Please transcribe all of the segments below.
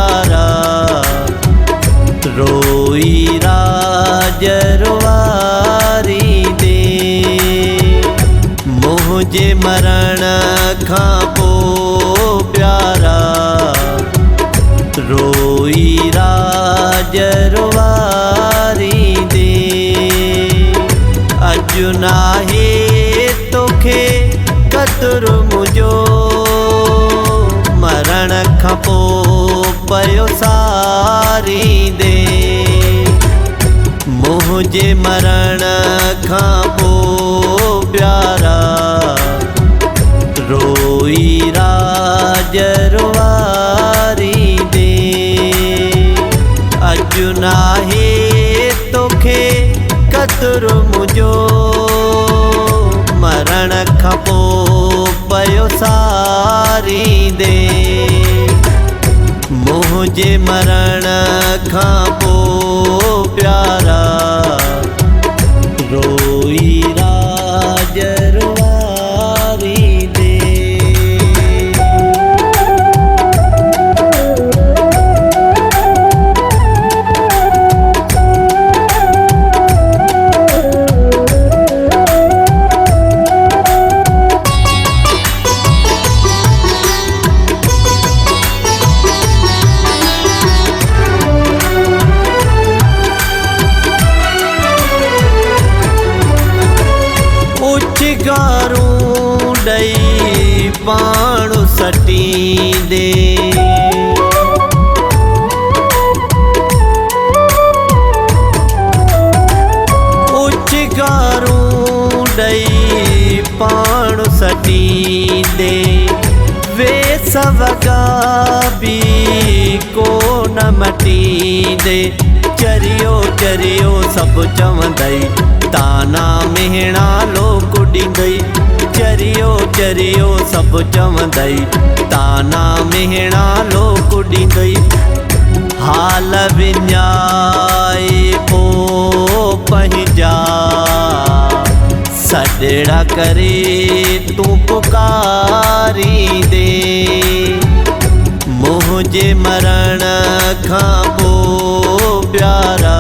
प्यारा, रोई राजरवारी दे। मुझे मरण खां पोइ प्यारा, रोई राजरवारी दे। अजु नाहे तोखे क़दुरु मुंहिंजो, मरण खां पोइ पयो सारी दे। मुझे मरण खां पोइ प्यारा, रोई राजरवारी दे। अजु नाहे तोखे क़दुरु मुंहिंजो, मरण खां पोइ पयो सारी दे। मुझे मरण खां पोइ प्यारा, रोई राजरवारी दे। उछगारूं ॾई पाण सटींदे, उछगारूं ॾई पाण सटींदे। वे सवगा बि कोन मटींदे, चरियो चरियो सभु चवंदई, ताना मेहणा लोक ॾींदई। चरियो चरियो सभु चवंदई, ताना मेहणा लोक ॾींदई। हाल विञाए पोइ पंहिंजा, सॾड़ा करे तूं पुकारींदे। मुझे मरण खां पोइ प्यारा,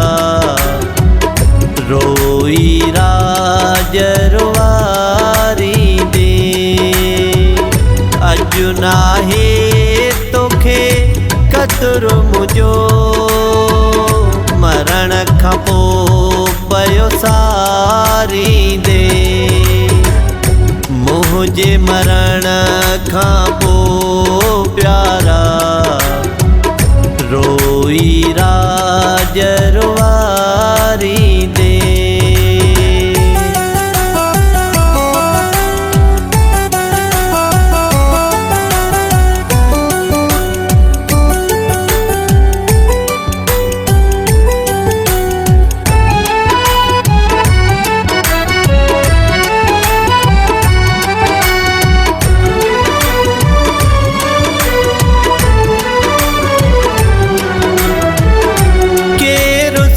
रोई राजरवारी दे। अजु नाहे तोखे क़दुरु मुंहिंजो, मरण खां पोइ पयो सारी दे। मुझे मरण खां पोइ प्यारा, रोई राजरवारी दे।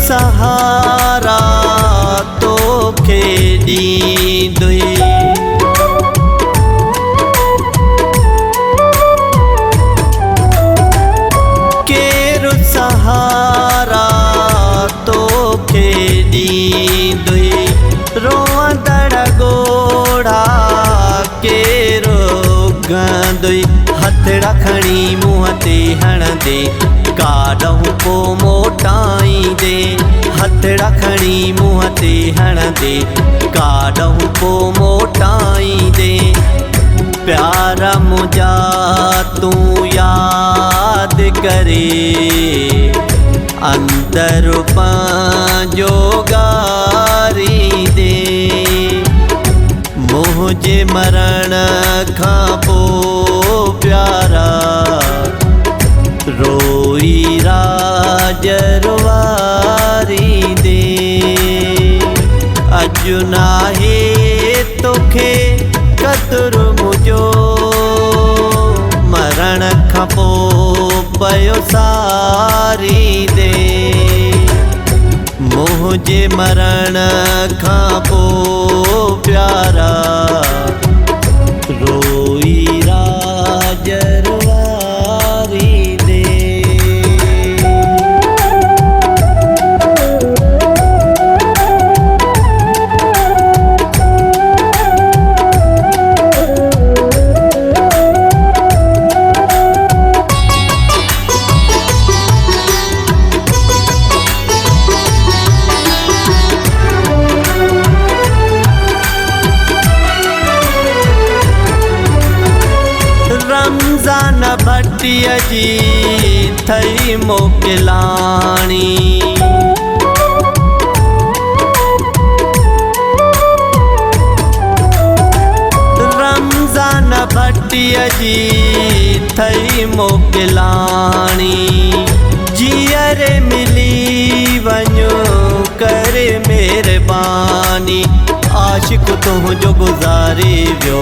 सहारा तोखे ॾींदुई, केरु सहारा तोखे ॾींदुई। रोअंदड़ ॻोढ़ा केरु गंदुई, हथड़ा खणी मुंहं ते हणंदे, काॾहूं पोइ मोटाईंदे। हथड़ा खणी मुंहं ते हणंदे, काॾहूं पोइ मोटाईंदे। प्यारा मुंहिंजा तूं यादि करे, अंदर पंहिंजो ॻारींदे। मुझे मरण खां पोइ प्यारा, रोई राजरवारी दे। अजु नाहे तोखे क़दुरु मुंहिंजो, मरण खां पोइ पयो सारी दे। मुझे मरण खां पोइ प्यारा, रोई राजरवारी दे। जी थई मोकिलाणी। रमज़ान भट्टीअ जी थई मोकिलाणी। जीअरे मिली वञो करे महिरबानी। आशिक़ तुंहिंजो गुज़ारे वियो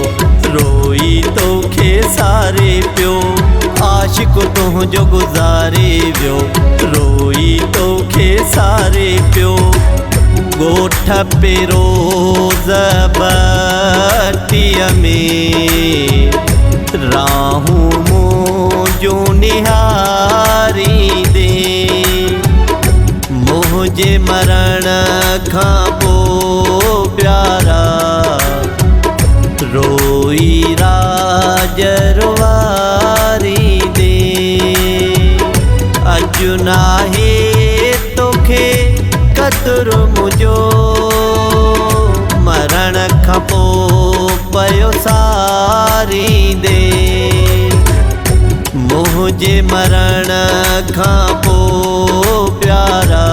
रोई तोखे सारे पियो। आशिक़ तुंहिंजो गुज़ारे वियो रोई तोखे सारे पियो। ॻोठ पे रोज़ बत्तीअ में राहूं मुंहिंजो निहारींदे। मुंहिंजे मरण खां पोइ प्यारा रोई राज रुवारींदे। अॼु नाहे तोखे क़दुरु मुंहिंजो मरण खां पोइ पियो सारींदे। मुंहिंजे मरण खां पोइ प्यारा